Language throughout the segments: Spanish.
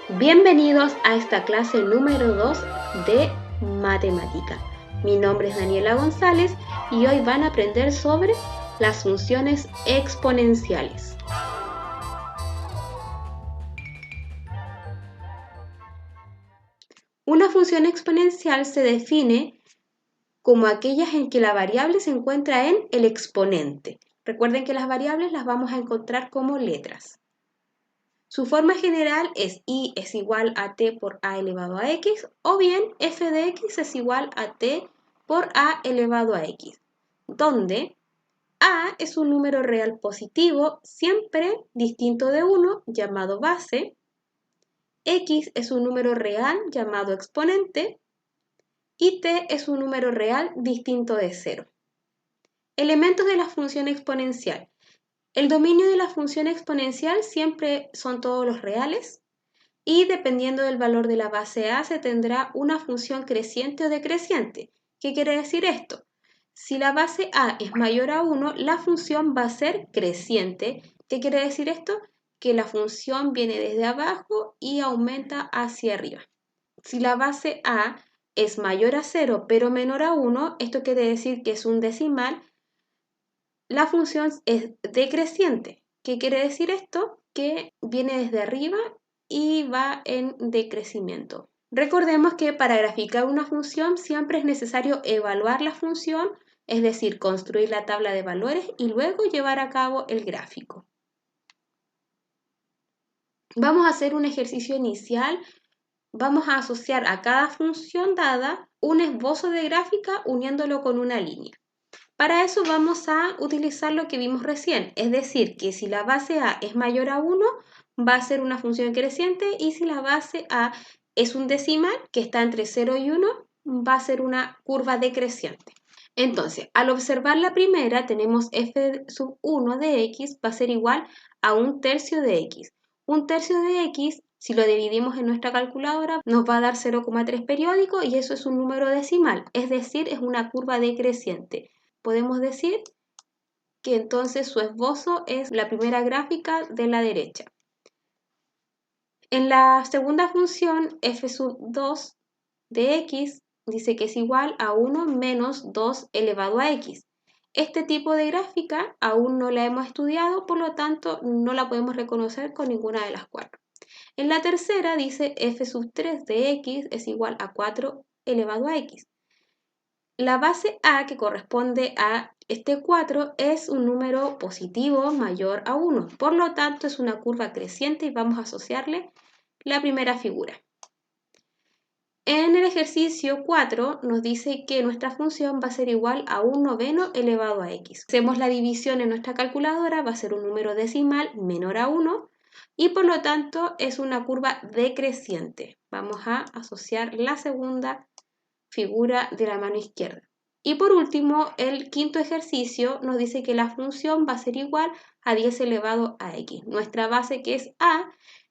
Bienvenidos a esta clase número 2 de matemática. Mi nombre es Daniela González y hoy van a aprender sobre las funciones exponenciales. Una función exponencial se define como aquellas en que la variable se encuentra en el exponente. Recuerden que las variables las vamos a encontrar como letras. Su forma general es y es igual a t por a elevado a x, o bien f de x es igual a t por a elevado a x, donde a es un número real positivo, siempre distinto de 1, llamado base, x es un número real llamado exponente, y t es un número real distinto de 0. Elementos de la función exponencial. El dominio de la función exponencial siempre son todos los reales, y dependiendo del valor de la base a se tendrá una función creciente o decreciente. ¿Qué quiere decir esto? Si la base a es mayor a 1, la función va a ser creciente. ¿Qué quiere decir esto? Que la función viene desde abajo y aumenta hacia arriba. Si la base a es mayor a 0 pero menor a 1, esto quiere decir que es un decimal, la función es decreciente. ¿Qué quiere decir esto? Que viene desde arriba y va en decrecimiento. Recordemos que para graficar una función siempre es necesario evaluar la función, es decir, construir la tabla de valores y luego llevar a cabo el gráfico. Vamos a hacer un ejercicio inicial. Vamos a asociar a cada función dada un esbozo de gráfica uniéndolo con una línea. Para eso vamos a utilizar lo que vimos recién, es decir, que si la base a es mayor a 1, va a ser una función creciente, y si la base a es un decimal que está entre 0 y 1, va a ser una curva decreciente. Entonces, al observar la primera, tenemos f sub 1 de x va a ser igual a 1/3 de x. 1/3 de x, si lo dividimos en nuestra calculadora, nos va a dar 0,3 periódico, y eso es un número decimal, es decir, es una curva decreciente. Podemos decir que entonces su esbozo es la primera gráfica de la derecha. En la segunda función, f sub 2 de x dice que es igual a 1 menos 2 elevado a x. Este tipo de gráfica aún no la hemos estudiado, por lo tanto no la podemos reconocer con ninguna de las cuatro. En la tercera dice f sub 3 de x es igual a 4 elevado a x. La base a, que corresponde a este 4, es un número positivo mayor a 1. Por lo tanto, es una curva creciente y vamos a asociarle la primera figura. En el ejercicio 4 nos dice que nuestra función va a ser igual a 1/9 elevado a x. Hacemos la división en nuestra calculadora, va a ser un número decimal menor a 1 y por lo tanto es una curva decreciente. Vamos a asociar la segunda figura de la mano izquierda. Y por último, el quinto ejercicio nos dice que la función va a ser igual a 10 elevado a x. Nuestra base, que es a,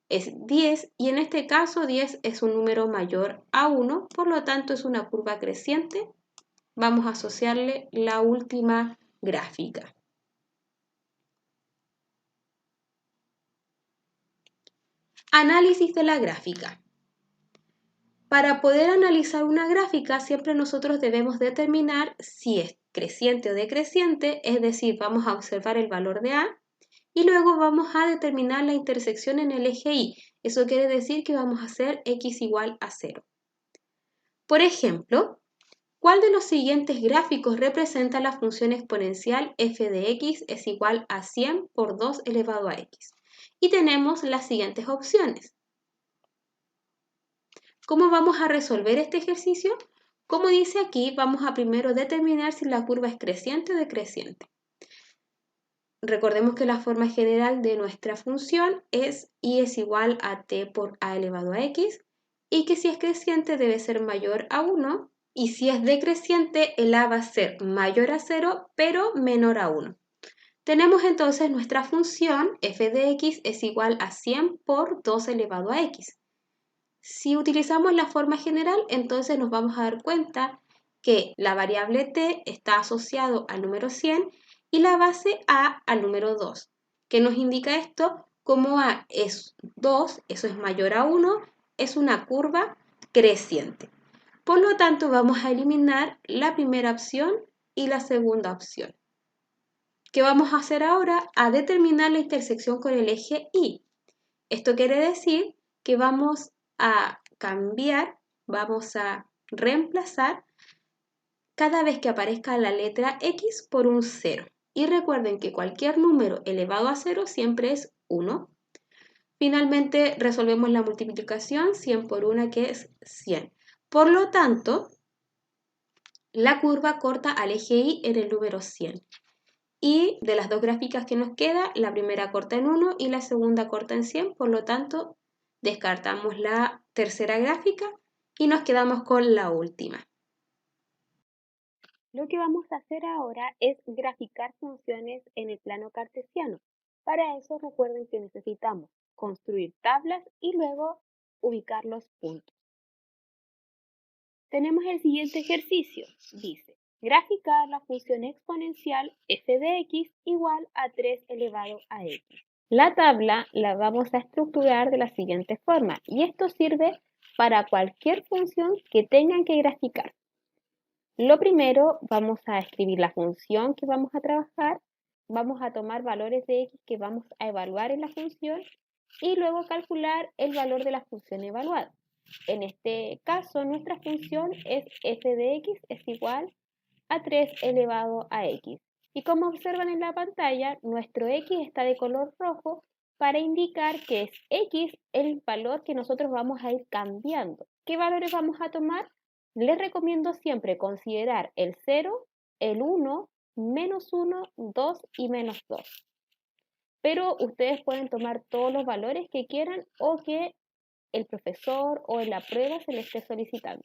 es 10, y en este caso 10 es un número mayor a 1, por lo tanto es una curva creciente. Vamos a asociarle la última gráfica. Análisis de la gráfica. Para poder analizar una gráfica, siempre nosotros debemos determinar si es creciente o decreciente, es decir, vamos a observar el valor de A y luego vamos a determinar la intersección en el eje Y. Eso quiere decir que vamos a hacer x igual a 0. Por ejemplo, ¿cuál de los siguientes gráficos representa la función exponencial f de x es igual a 100 por 2 elevado a x? Y tenemos las siguientes opciones. ¿Cómo vamos a resolver este ejercicio? Como dice aquí, vamos a primero determinar si la curva es creciente o decreciente. Recordemos que la forma general de nuestra función es y es igual a t por a elevado a x, y que si es creciente debe ser mayor a 1, y si es decreciente el a va a ser mayor a 0 pero menor a 1. Tenemos entonces nuestra función f de x es igual a 100 por 2 elevado a x. Si utilizamos la forma general, entonces nos vamos a dar cuenta que la variable t está asociado al número 100 y la base a al número 2. ¿Qué nos indica esto? Como A es 2, eso es mayor a 1, es una curva creciente. Por lo tanto, vamos a eliminar la primera opción y la segunda opción. ¿Qué vamos a hacer ahora? A determinar la intersección con el eje Y. Esto quiere decir que vamos a cambiar, vamos a reemplazar cada vez que aparezca la letra X por un 0. Y recuerden que cualquier número elevado a 0 siempre es 1. Finalmente resolvemos la multiplicación 100 por 1, que es 100. Por lo tanto, la curva corta al eje Y en el número 100. Y de las dos gráficas que nos queda, la primera corta en 1 y la segunda corta en 100. Por lo tanto, descartamos la tercera gráfica y nos quedamos con la última. Lo que vamos a hacer ahora es graficar funciones en el plano cartesiano. Para eso recuerden que necesitamos construir tablas y luego ubicar los puntos. Tenemos el siguiente ejercicio. Dice, graficar la función exponencial f de x igual a 3 elevado a x. La tabla la vamos a estructurar de la siguiente forma y esto sirve para cualquier función que tengan que graficar. Lo primero, vamos a escribir la función que vamos a trabajar, vamos a tomar valores de x que vamos a evaluar en la función y luego calcular el valor de la función evaluada. En este caso, nuestra función es f de x es igual a 3 elevado a x. Y como observan en la pantalla, nuestro x está de color rojo para indicar que es x el valor que nosotros vamos a ir cambiando. ¿Qué valores vamos a tomar? Les recomiendo siempre considerar el 0, el 1, menos 1, 2 y menos 2. Pero ustedes pueden tomar todos los valores que quieran o que el profesor o en la prueba se les esté solicitando.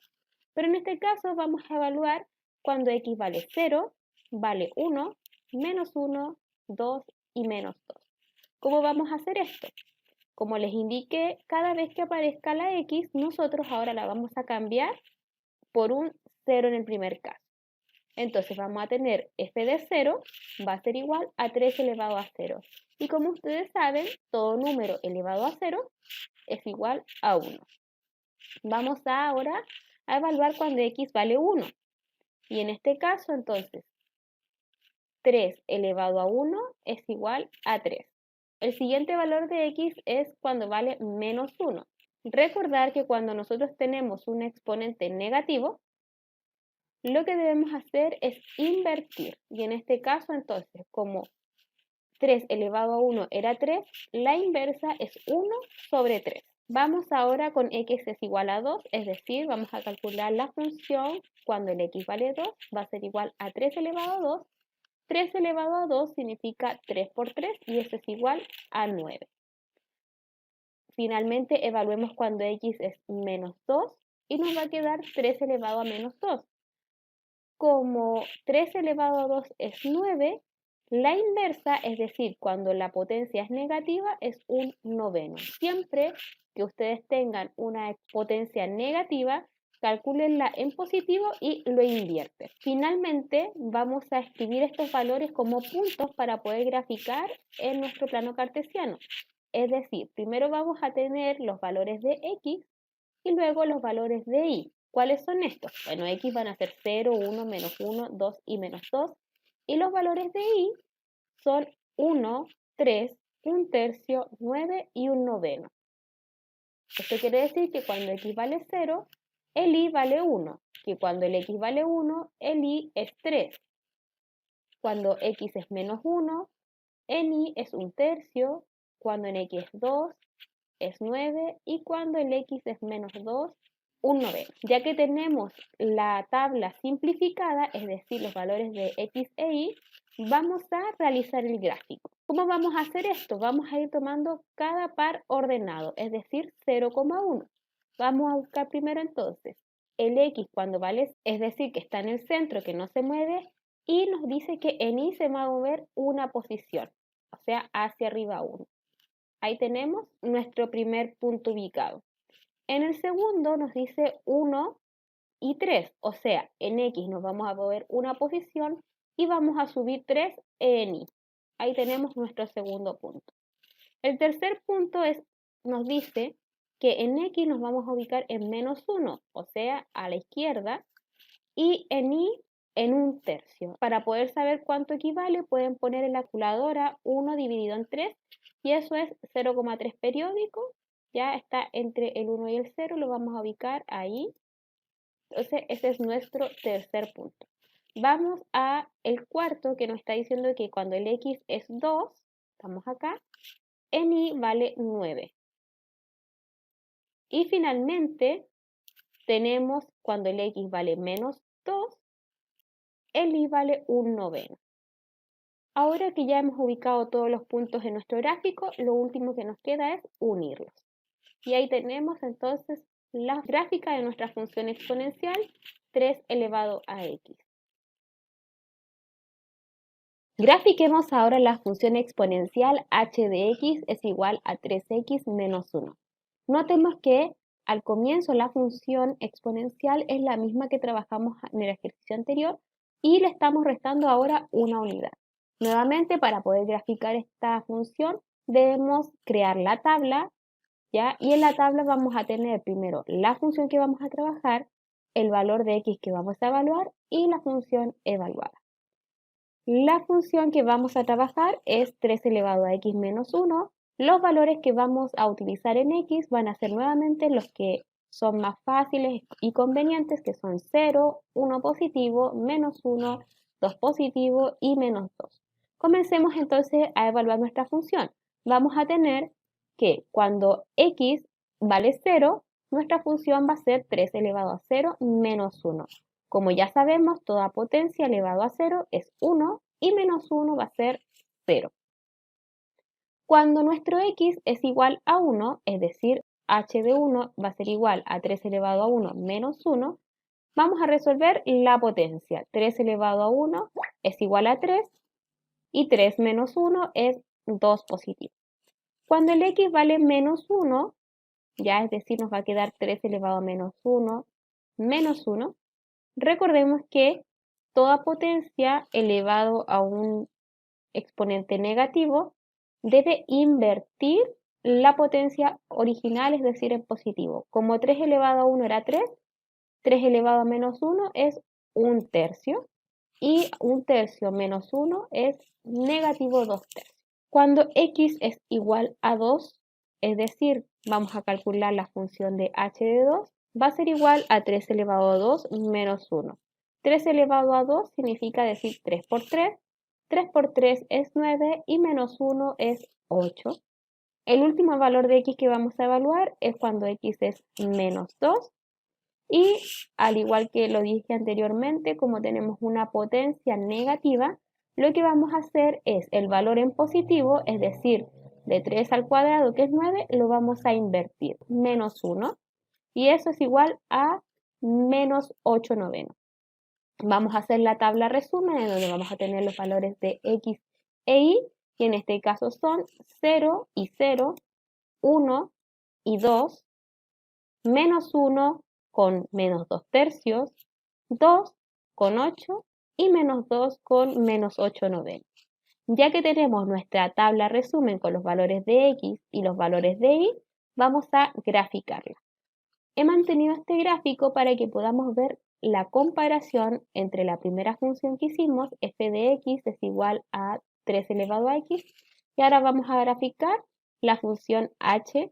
Pero en este caso vamos a evaluar cuando x vale 0, vale 1, menos 1, 2 y menos 2. ¿Cómo vamos a hacer esto? Como les indiqué, cada vez que aparezca la x, nosotros ahora la vamos a cambiar por un 0 en el primer caso. Entonces vamos a tener f de 0 va a ser igual a 3 elevado a 0. Y como ustedes saben, todo número elevado a 0 es igual a 1. Vamos ahora a evaluar cuando x vale 1. Y en este caso, entonces, 3 elevado a 1 es igual a 3. El siguiente valor de x es cuando vale menos 1. Recordar que cuando nosotros tenemos un exponente negativo, lo que debemos hacer es invertir. Y en este caso, entonces, como 3 elevado a 1 era 3, la inversa es 1 sobre 3. Vamos ahora con x es igual a 2, es decir, vamos a calcular la función cuando el x vale 2, va a ser igual a 3 elevado a 2. 3 elevado a 2 significa 3 por 3 y eso es igual a 9. Finalmente, evaluemos cuando x es menos 2 y nos va a quedar 3 elevado a menos 2. Como 3 elevado a 2 es 9, la inversa, es decir, cuando la potencia es negativa, es un noveno. Siempre que ustedes tengan una potencia negativa, calcúlenla en positivo y lo invierten. Finalmente, vamos a escribir estos valores como puntos para poder graficar en nuestro plano cartesiano. Es decir, primero vamos a tener los valores de x y luego los valores de y. ¿Cuáles son estos? Bueno, x van a ser 0, 1, menos 1, 2 y menos 2. Y los valores de y son 1, 3, 1 tercio, 9 y 1 noveno. Esto quiere decir que cuando x vale 0, el y vale 1. Que cuando el x vale 1, el y es 3. Cuando x es menos 1, en y es 1 tercio. Cuando en x es 2, es 9. Y cuando el x es menos 2, un noveno. Ya que tenemos la tabla simplificada, es decir, los valores de x e y, vamos a realizar el gráfico. ¿Cómo vamos a hacer esto? Vamos a ir tomando cada par ordenado, es decir, 0,1. Vamos a buscar primero entonces el x cuando vale, es decir, que está en el centro, que no se mueve, y nos dice que en y se va a mover una posición, o sea, hacia arriba 1. Ahí tenemos nuestro primer punto ubicado. En el segundo nos dice 1 y 3, o sea, en X nos vamos a mover una posición y vamos a subir 3 en Y. Ahí tenemos nuestro segundo punto. El tercer punto nos dice que en X nos vamos a ubicar en -1, o sea, a la izquierda, y en Y en 1/3. Para poder saber cuánto equivale, pueden poner en la calculadora 1 dividido en 3, y eso es 0,3 periódico. Ya está entre el 1 y el 0, lo vamos a ubicar ahí. Entonces, ese es nuestro tercer punto. Vamos a el cuarto, que nos está diciendo que cuando el X es 2, estamos acá, en Y vale 9. Y finalmente tenemos cuando el X vale -2, el Y vale 1/9. Ahora que ya hemos ubicado todos los puntos en nuestro gráfico, lo último que nos queda es unirlos. Y ahí tenemos entonces la gráfica de nuestra función exponencial 3 elevado a x. Grafiquemos ahora la función exponencial h de x es igual a 3x menos 1. Notemos que al comienzo la función exponencial es la misma que trabajamos en el ejercicio anterior y le estamos restando ahora una unidad. Nuevamente, para poder graficar esta función debemos crear la tabla, ¿ya? Y en la tabla vamos a tener primero la función que vamos a trabajar, el valor de x que vamos a evaluar y la función evaluada. La función que vamos a trabajar es 3 elevado a x menos 1. Los valores que vamos a utilizar en x van a ser nuevamente los que son más fáciles y convenientes, que son 0, 1 positivo, menos 1, 2 positivo y menos 2. Comencemos entonces a evaluar nuestra función. Vamos a tener que cuando x vale 0, nuestra función va a ser 3 elevado a 0 menos 1. Como ya sabemos, toda potencia elevado a 0 es 1 y menos 1 va a ser 0. Cuando nuestro x es igual a 1, es decir, h de 1 va a ser igual a 3 elevado a 1 menos 1, vamos a resolver la potencia. 3 elevado a 1 es igual a 3 y 3 menos 1 es 2 positivo. Cuando el x vale menos 1, ya es decir, nos va a quedar 3 elevado a menos 1 menos 1, recordemos que toda potencia elevado a un exponente negativo debe invertir la potencia original, es decir, en positivo. Como 3 elevado a 1 era 3, 3 elevado a menos 1 es 1/3 y 1/3 menos 1 es negativo 2/3. Cuando x es igual a 2, es decir, vamos a calcular la función de h de 2, va a ser igual a 3 elevado a 2 menos 1. 3 elevado a 2 significa decir 3 por 3. 3 por 3 es 9 y menos 1 es 8. El último valor de x que vamos a evaluar es cuando x es menos 2. Y al igual que lo dije anteriormente, como tenemos una potencia negativa, lo que vamos a hacer es el valor en positivo, es decir, de 3 al cuadrado, que es 9, lo vamos a invertir, menos 1, y eso es igual a menos 8/9. Vamos a hacer la tabla resumen, en donde vamos a tener los valores de x e y, que en este caso son 0 y 0, 1 y 2, menos 1 con menos 2/3, 2 con 8 y menos 2 con menos 8/9. Ya que tenemos nuestra tabla resumen con los valores de x y los valores de y, vamos a graficarla. He mantenido este gráfico para que podamos ver la comparación entre la primera función que hicimos, f de x es igual a 3 elevado a x, y ahora vamos a graficar la función h,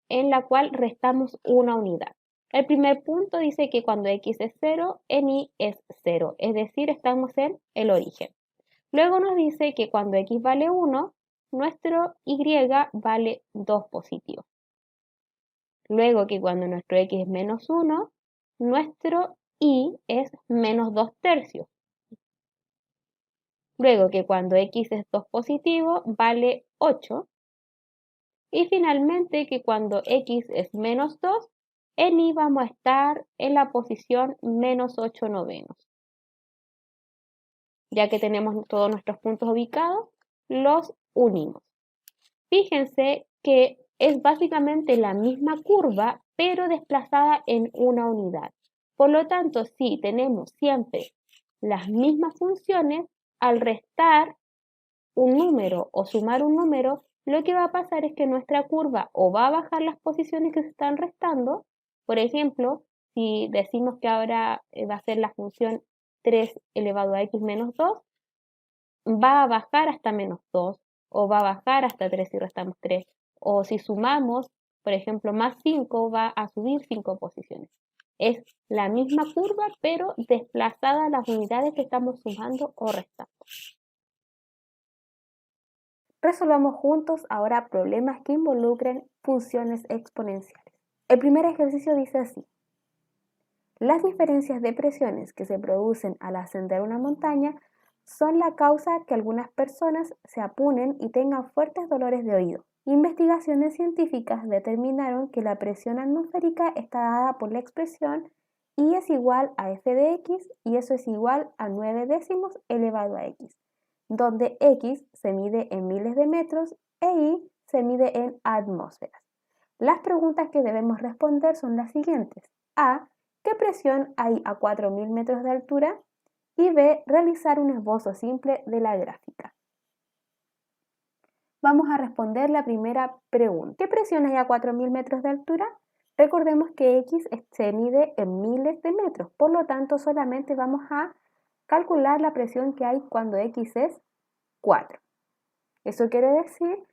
en la cual restamos una unidad. El primer punto dice que cuando x es 0, en y es 0, es decir, estamos en el origen. Luego nos dice que cuando x vale 1, nuestro y vale 2 positivo. Luego que cuando nuestro x es menos 1, nuestro y es menos 2/3. Luego que cuando x es 2 positivo, vale 8. Y finalmente que cuando x es menos 2, en y vamos a estar en la posición menos 8/9. Ya que tenemos todos nuestros puntos ubicados, los unimos. Fíjense que es básicamente la misma curva, pero desplazada en una unidad. Por lo tanto, si tenemos siempre las mismas funciones, al restar un número o sumar un número, lo que va a pasar es que nuestra curva o va a bajar las posiciones que se están restando. Por ejemplo, si decimos que ahora va a ser la función 3 elevado a x menos 2, va a bajar hasta menos 2 o va a bajar hasta 3 si restamos 3. O si sumamos, por ejemplo, más 5 va a subir 5 posiciones. Es la misma curva, pero desplazada a las unidades que estamos sumando o restando. Resolvamos juntos ahora problemas que involucren funciones exponenciales. El primer ejercicio dice así. Las diferencias de presiones que se producen al ascender una montaña son la causa que algunas personas se apunen y tengan fuertes dolores de oído. Investigaciones científicas determinaron que la presión atmosférica está dada por la expresión I es igual a f de x y eso es igual a 9 décimos elevado a x, donde x se mide en miles de metros e y se mide en atmósferas. Las preguntas que debemos responder son las siguientes. A. ¿Qué presión hay a 4.000 metros de altura? Y B. Realizar un esbozo simple de la gráfica. Vamos a responder la primera pregunta. ¿Qué presión hay a 4.000 metros de altura? Recordemos que x se mide en miles de metros, por lo tanto solamente vamos a calcular la presión que hay cuando x es 4. Eso quiere decir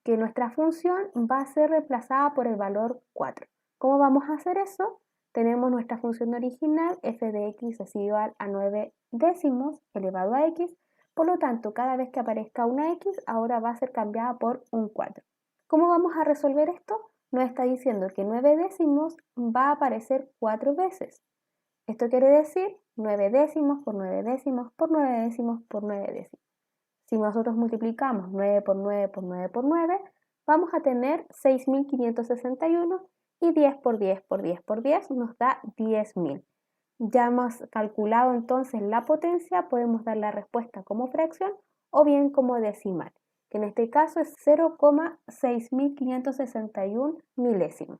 que nuestra función va a ser reemplazada por el valor 4. ¿Cómo vamos a hacer eso? Tenemos nuestra función original, f de x es igual a 9 décimos elevado a x, por lo tanto, cada vez que aparezca una x, ahora va a ser cambiada por un 4. ¿Cómo vamos a resolver esto? Nos está diciendo que 9 décimos va a aparecer 4 veces. Esto quiere decir 9 décimos por 9 décimos por 9 décimos por 9 décimos. Si nosotros multiplicamos 9 por 9 por 9 por 9, vamos a tener 6.561 y 10 por 10 por 10 por 10 nos da 10.000. Ya hemos calculado entonces la potencia, podemos dar la respuesta como fracción o bien como decimal, que en este caso es 0,6561 milésimos.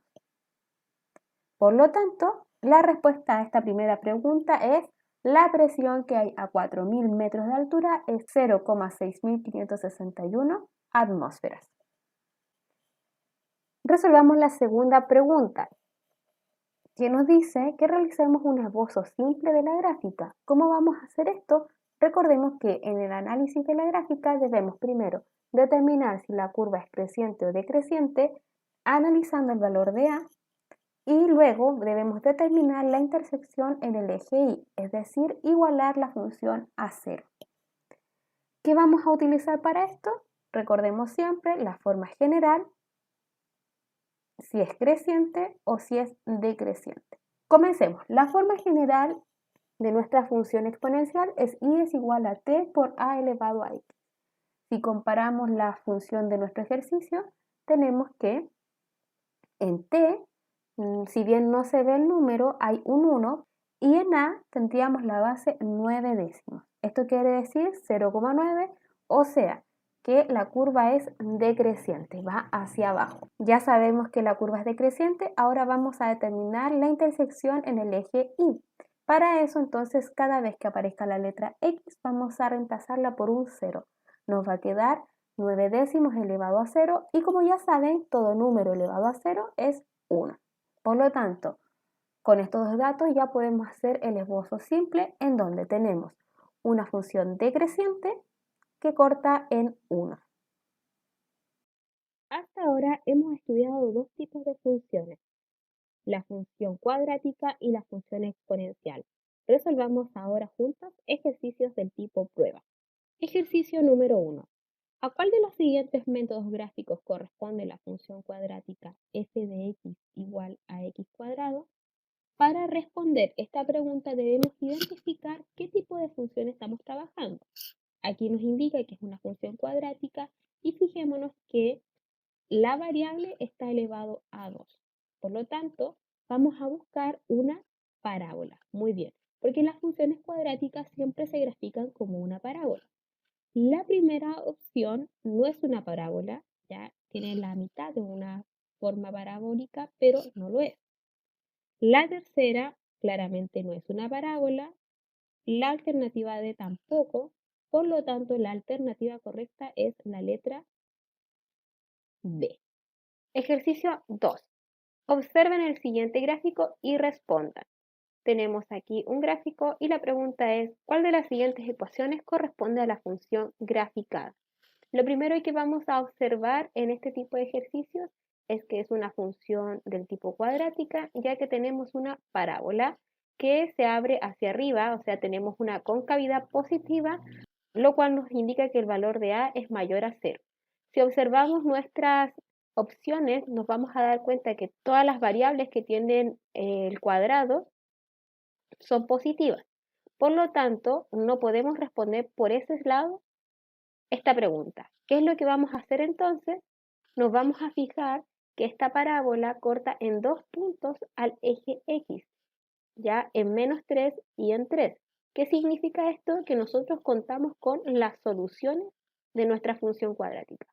Por lo tanto, la respuesta a esta primera pregunta es la presión que hay a 4.000 metros de altura es 0,6561 atmósferas. Resolvamos la segunda pregunta, que nos dice que realicemos un esbozo simple de la gráfica. ¿Cómo vamos a hacer esto? Recordemos que en el análisis de la gráfica debemos primero determinar si la curva es creciente o decreciente, analizando el valor de A, y luego debemos determinar la intersección en el eje Y, es decir, igualar la función a 0. ¿Qué vamos a utilizar para esto? Recordemos siempre la forma general, si es creciente o si es decreciente. Comencemos. La forma general de nuestra función exponencial es y es igual a t por a elevado a x. Si comparamos la función de nuestro ejercicio, tenemos que en t, si bien no se ve el número, hay un 1 y en a tendríamos la base 9 décimos. Esto quiere decir 0,9, o sea, que la curva es decreciente, va hacia abajo. Ya sabemos que la curva es decreciente, ahora vamos a determinar la intersección en el eje Y. Para eso, entonces, cada vez que aparezca la letra X, vamos a reemplazarla por un 0. Nos va a quedar 9 décimos elevado a 0 y como ya saben, todo número elevado a 0 es 1. Por lo tanto, con estos dos datos ya podemos hacer el esbozo simple en donde tenemos una función decreciente que corta en 1. Hasta ahora hemos estudiado dos tipos de funciones, la función cuadrática y la función exponencial. Resolvamos ahora juntos ejercicios del tipo prueba. Ejercicio número 1. ¿A cuál de los siguientes métodos gráficos corresponde la función cuadrática f de x igual a x cuadrado? Para responder esta pregunta debemos identificar qué tipo de función estamos trabajando. Aquí nos indica que es una función cuadrática y fijémonos que la variable está elevado a 2. Por lo tanto, vamos a buscar una parábola. Muy bien, porque las funciones cuadráticas siempre se grafican como una parábola. La primera opción no es una parábola, ya tiene la mitad de una forma parabólica, pero no lo es. La tercera claramente no es una parábola, la alternativa D tampoco, por lo tanto la alternativa correcta es la letra B. Ejercicio 2. Observen el siguiente gráfico y respondan. Tenemos aquí un gráfico y la pregunta es, ¿cuál de las siguientes ecuaciones corresponde a la función graficada? Lo primero que vamos a observar en este tipo de ejercicios es que es una función del tipo cuadrática, ya que tenemos una parábola que se abre hacia arriba, o sea, tenemos una concavidad positiva, lo cual nos indica que el valor de a es mayor a 0. Si observamos nuestras opciones, nos vamos a dar cuenta que todas las variables que tienen el cuadrado son positivas. Por lo tanto, no podemos responder por ese lado esta pregunta. ¿Qué es lo que vamos a hacer entonces? Nos vamos a fijar que esta parábola corta en dos puntos al eje X, ya en -3 y en 3. ¿Qué significa esto? Que nosotros contamos con las soluciones de nuestra función cuadrática.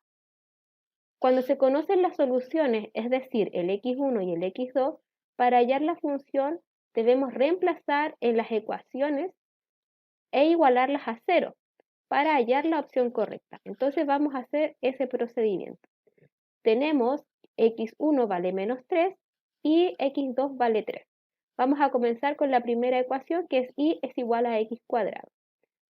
Cuando se conocen las soluciones, es decir, el x1 y el x2, para hallar la función debemos reemplazar en las ecuaciones e igualarlas a 0 para hallar la opción correcta. Entonces vamos a hacer ese procedimiento. Tenemos x1 vale -3 y x2 vale 3. Vamos a comenzar con la primera ecuación, que es y es igual a x cuadrado.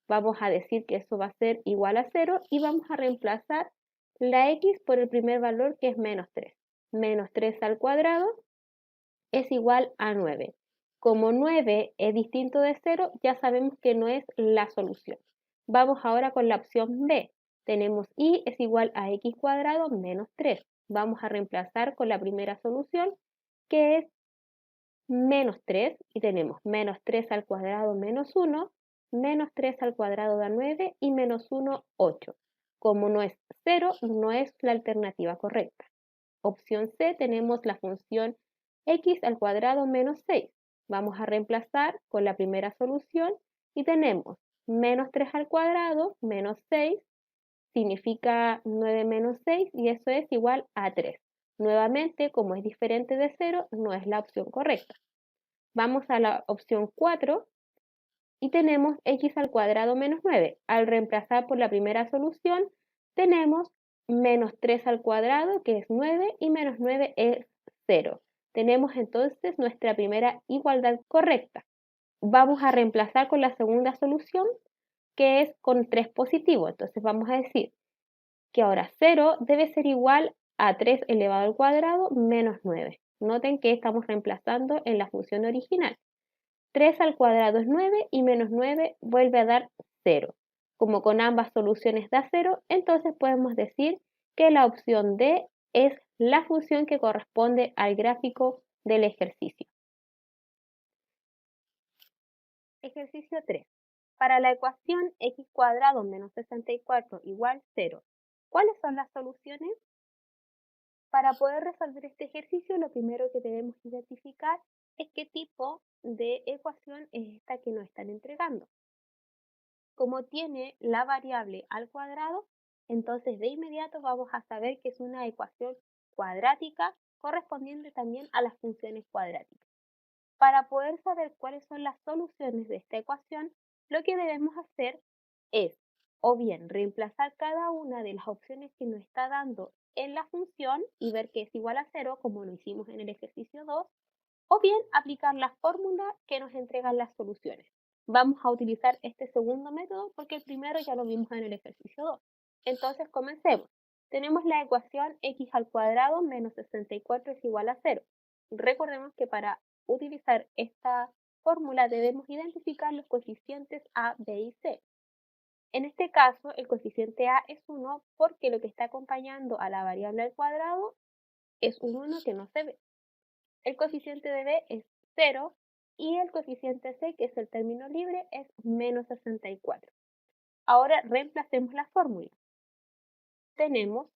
Vamos a decir que eso va a ser igual a 0 y vamos a reemplazar la x por el primer valor, que es -3. -3 al cuadrado es igual a 9. Como 9 es distinto de 0, ya sabemos que no es la solución. Vamos ahora con la opción B. Tenemos y es igual a x cuadrado menos 3. Vamos a reemplazar con la primera solución, que es -3, y tenemos -3 al cuadrado menos 1, -3 al cuadrado da 9 y -1, 8. Como no es 0, no es la alternativa correcta. Opción C, tenemos la función x al cuadrado menos 6. Vamos a reemplazar con la primera solución y tenemos -3 al cuadrado menos 6, significa 9 menos 6 y eso es igual a 3. Nuevamente, como es diferente de 0, no es la opción correcta. Vamos a la opción 4 y tenemos x al cuadrado menos 9. Al reemplazar por la primera solución, tenemos menos 3 al cuadrado, que es 9, y menos 9 es 0. Tenemos entonces nuestra primera igualdad correcta. Vamos a reemplazar con la segunda solución, que es con 3 positivo. Entonces vamos a decir que ahora 0 debe ser igual a 3 elevado al cuadrado menos 9. Noten que estamos reemplazando en la función original. 3 al cuadrado es 9 y menos 9 vuelve a dar 0. Como con ambas soluciones da 0, entonces podemos decir que la opción D es la función que corresponde al gráfico del ejercicio. Ejercicio 3. Para la ecuación x cuadrado menos 64 igual 0, ¿cuáles son las soluciones? Para poder resolver este ejercicio, lo primero que debemos identificar es qué tipo de ecuación es esta que nos están entregando. Como tiene la variable al cuadrado, entonces de inmediato vamos a saber que es una ecuación cuadrática correspondiente también a las funciones cuadráticas. Para poder saber cuáles son las soluciones de esta ecuación, lo que debemos hacer es o bien reemplazar cada una de las opciones que nos está dando en la función y ver que es igual a 0, como lo hicimos en el ejercicio 2, o bien aplicar la fórmula que nos entregan las soluciones. Vamos a utilizar este segundo método porque el primero ya lo vimos en el ejercicio 2. Entonces comencemos. Tenemos la ecuación x al cuadrado menos 64 es igual a 0. Recordemos que para utilizar esta fórmula debemos identificar los coeficientes a, b y c. En este caso, el coeficiente a es 1 porque lo que está acompañando a la variable al cuadrado es un 1 que no se ve. El coeficiente de b es 0 y el coeficiente c, que es el término libre, es menos 64. Ahora reemplacemos la fórmula. Tenemos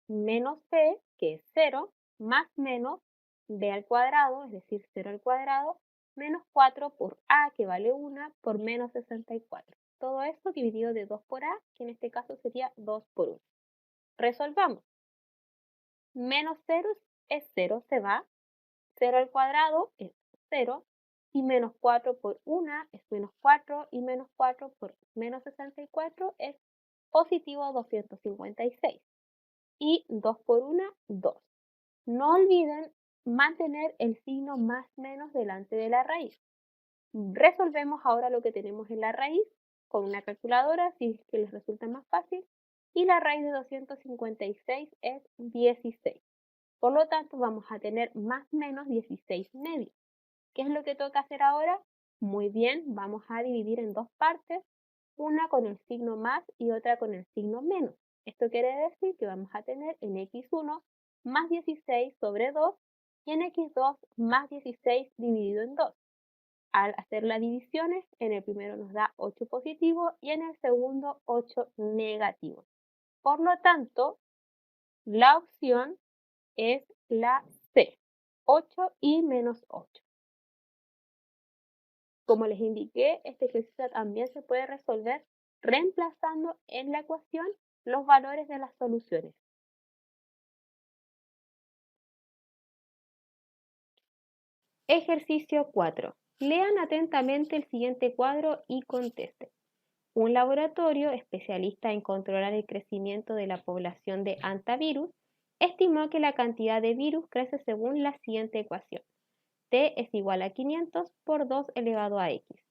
menos b, que es 0, más menos b al cuadrado, es decir, 0 al cuadrado, menos 4 por a, que vale 1, por menos 64. Todo esto dividido de 2 por a, que en este caso sería 2 por 1. Resolvamos. Menos 0 es 0, se va. 0 al cuadrado es 0. Y menos 4 por 1 es menos 4. Y menos 4 por menos 64 es positivo 256. y 2 por 1, 2. No olviden mantener el signo más menos delante de la raíz. Resolvemos ahora lo que tenemos en la raíz con una calculadora, si es que les resulta más fácil, y la raíz de 256 es 16. Por lo tanto, vamos a tener más menos 16 medios. ¿Qué es lo que toca hacer ahora? Muy bien, vamos a dividir en dos partes, una con el signo más y otra con el signo menos. Esto quiere decir que vamos a tener en x1 más 16 sobre 2 y en x2 más 16 dividido en 2. Al hacer las divisiones, en el primero nos da 8 positivo y en el segundo 8 negativo. Por lo tanto, la opción es la C, 8 y menos 8. Como les indiqué, este ejercicio también se puede resolver reemplazando en la ecuación los valores de las soluciones. Ejercicio 4. Lean atentamente el siguiente cuadro y contesten. Un laboratorio especialista en controlar el crecimiento de la población de hantavirus estimó que la cantidad de virus crece según la siguiente ecuación. T es igual a 500 por 2 elevado a X,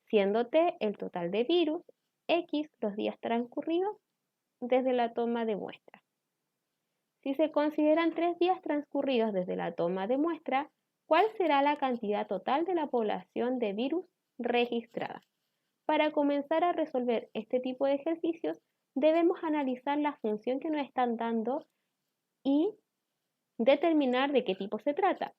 siendo T el total de virus, X los días transcurridos desde la toma de muestra. Si se consideran 3 días transcurridos desde la toma de muestra, ¿cuál será la cantidad total de la población de virus registrada? Para comenzar a resolver este tipo de ejercicios, debemos analizar la función que nos están dando y determinar de qué tipo se trata.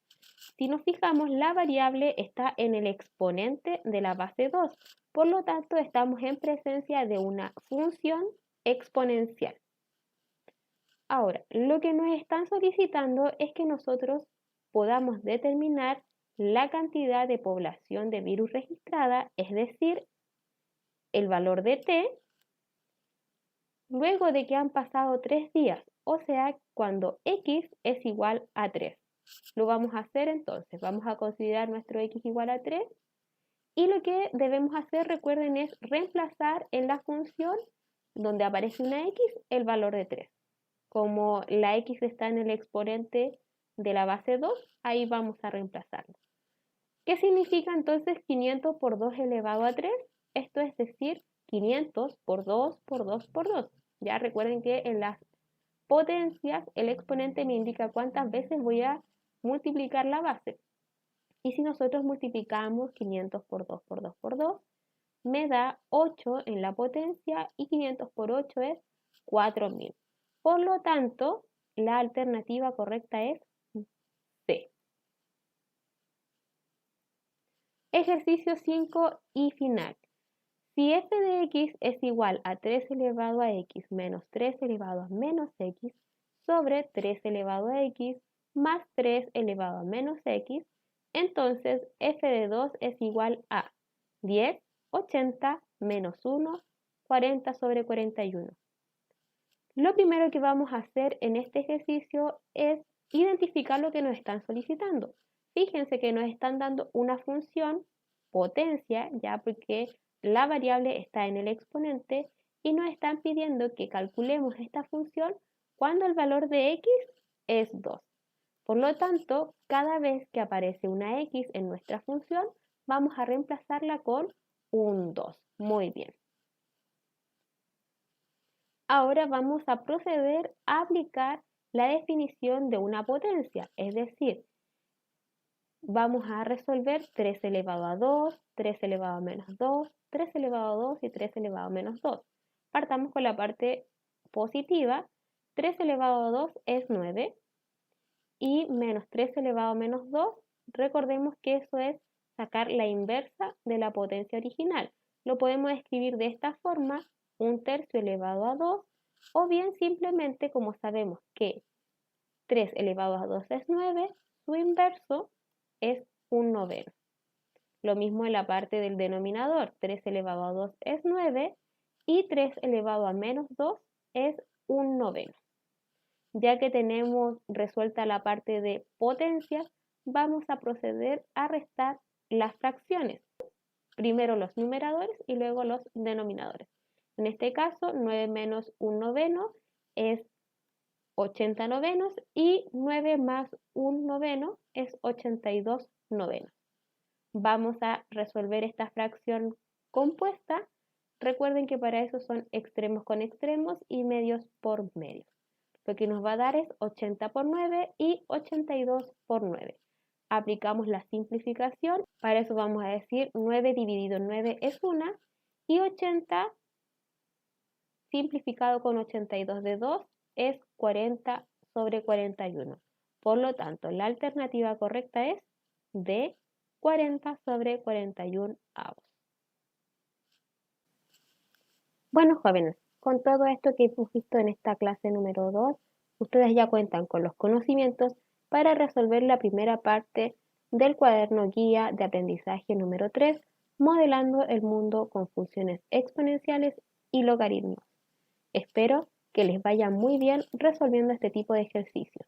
Si nos fijamos, la variable está en el exponente de la base 2, por lo tanto estamos en presencia de una función exponencial. Ahora, lo que nos están solicitando es que nosotros podamos determinar la cantidad de población de virus registrada, es decir, el valor de t, luego de que han pasado 3 días, o sea, cuando x es igual a 3. Lo vamos a hacer entonces, vamos a considerar nuestro x igual a 3 y lo que debemos hacer, recuerden, es reemplazar en la función donde aparece una x el valor de 3. Como la x está en el exponente de la base 2, ahí vamos a reemplazarlo. ¿Qué significa entonces 500 por 2 elevado a 3? Esto es decir, 500 por 2 por 2 por 2. Ya recuerden que en las potencias el exponente me indica cuántas veces voy a multiplicar la base. Y si nosotros multiplicamos 500 por 2 por 2 por 2, me da 8 en la potencia y 500 por 8 es 4000. Por lo tanto, la alternativa correcta es C. Ejercicio 5 y final. Si f de x es igual a 3 elevado a x menos 3 elevado a menos x sobre 3 elevado a x más 3 elevado a menos x, entonces f de 2 es igual a 10, 80 menos 1, 40 sobre 41. Lo primero que vamos a hacer en este ejercicio es identificar lo que nos están solicitando. Fíjense que nos están dando una función potencia, ya porque la variable está en el exponente, y nos están pidiendo que calculemos esta función cuando el valor de x es 2. Por lo tanto, cada vez que aparece una x en nuestra función, vamos a reemplazarla con un 2. Muy bien. Ahora vamos a proceder a aplicar la definición de una potencia, es decir, vamos a resolver 3 elevado a 2, 3 elevado a menos 2, 3 elevado a 2 y 3 elevado a menos 2. Partamos con la parte positiva. 3 elevado a 2 es 9 y menos 3 elevado a menos 2, recordemos que eso es sacar la inversa de la potencia original. Lo podemos escribir de esta forma, 1/3 elevado a 2, o bien simplemente, como sabemos que 3 elevado a 2 es 9, su inverso es 1/9. Lo mismo en la parte del denominador, 3 elevado a 2 es 9 y 3 elevado a menos 2 es 1/9. Ya que tenemos resuelta la parte de potencias, vamos a proceder a restar las fracciones. Primero los numeradores y luego los denominadores. En este caso, 9 menos 1/9 es 80 novenos y 9 más 1 noveno es 82 novenos. Vamos a resolver esta fracción compuesta. Recuerden que para eso son extremos con extremos y medios por medios. Lo que nos va a dar es 80 por 9 y 82 por 9. Aplicamos la simplificación. Para eso vamos a decir 9 dividido en 9 es 1 y 80 simplificado con 82 de 2 es 40 sobre 41. Por lo tanto, la alternativa correcta es D, 40 sobre 41 avos. Bueno, jóvenes, con todo esto que hemos visto en esta clase número 2, ustedes ya cuentan con los conocimientos para resolver la primera parte del cuaderno guía de aprendizaje número 3, modelando el mundo con funciones exponenciales y logaritmos. Espero que les vaya muy bien resolviendo este tipo de ejercicios.